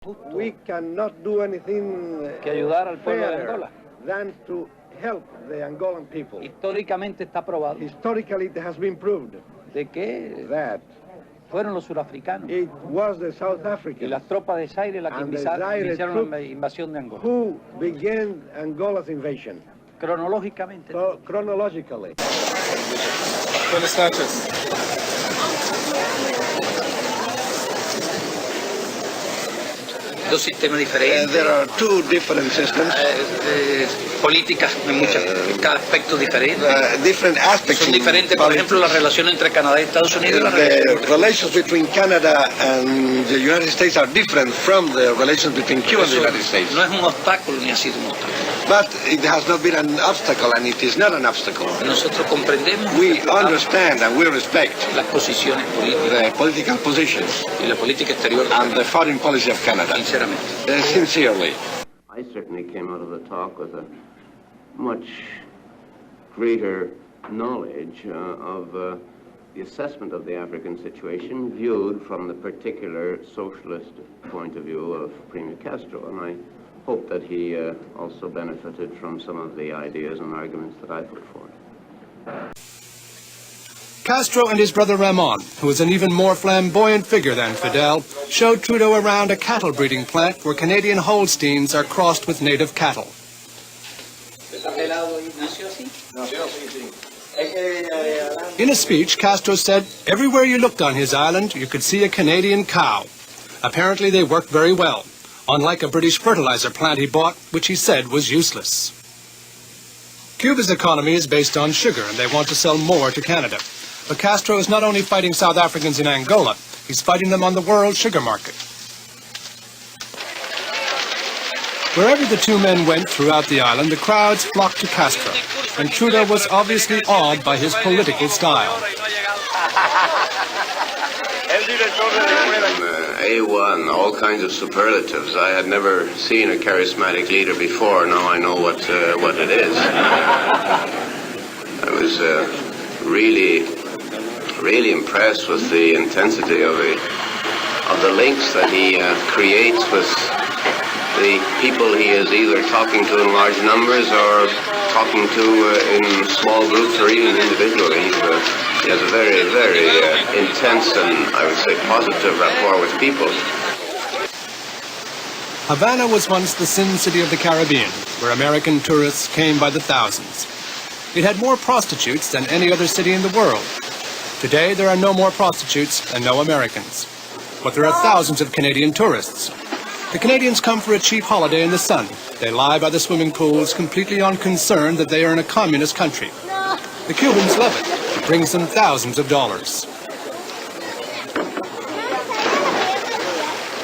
We cannot do anything que ayudar al pueblo de fairer Angola. than to help the Angolan people. Históricamente está probado Historically, it has been proved de que that fueron los surafricanos it was the South y Africans las tropas de Zaire las que and the Zaire iniciaron la troops invasión de Angola. who began Angola's invasion. Cronológicamente. Chronologically. Buenas noches. Dos sistemas diferentes. There are two different systems, Políticas en cada aspecto diferente. different aspects. Son in diferentes, por ejemplo, la relación entre Canadá y Estados Unidos. The relations between Canada and the United States are different from the relations between Cuba and the United States. No es un obstáculo ni ha sido un obstáculo. But it has not been an obstacle, and it is not an obstacle. Nosotros comprendemos We understand and we respect las posiciones políticas the political positions y la política exterior de and the foreign policy of Canada. sinceramente. Sincerely. I certainly came out of the talk with a much greater knowledge of the assessment of the African situation viewed from the particular socialist point of view of Premier Castro, and I hope that he also benefited from some of the ideas and arguments that I put forward. Castro and his brother Ramon, who was an even more flamboyant figure than Fidel, showed Trudeau around a cattle breeding plant where Canadian Holsteins are crossed with native cattle. In a speech, Castro said, everywhere you looked on his island, you could see a Canadian cow. Apparently they worked very well, unlike a British fertilizer plant he bought, which he said was useless. Cuba's economy is based on sugar, and they want to sell more to Canada. But Castro is not only fighting South Africans in Angola, he's fighting them on the world sugar market. Wherever the two men went throughout the island, the crowds flocked to Castro, and Trudeau was obviously awed by his political style. A1, all kinds of superlatives. I had never seen a charismatic leader before. Now I know what it is. I was really impressed with the intensity of the links that he creates with the people he is either talking to in large numbers or talking to in small groups or even individually. He has a very, very intense and, I would say, positive rapport with people. Havana was once the Sin City of the Caribbean, where American tourists came by the thousands. It had more prostitutes than any other city in the world. Today, there are no more prostitutes and no Americans. But there are thousands of Canadian tourists. The Canadians come for a cheap holiday in the sun. They lie by the swimming pools, completely unconcerned that they are in a communist country. The Cubans love it. It brings them thousands of dollars.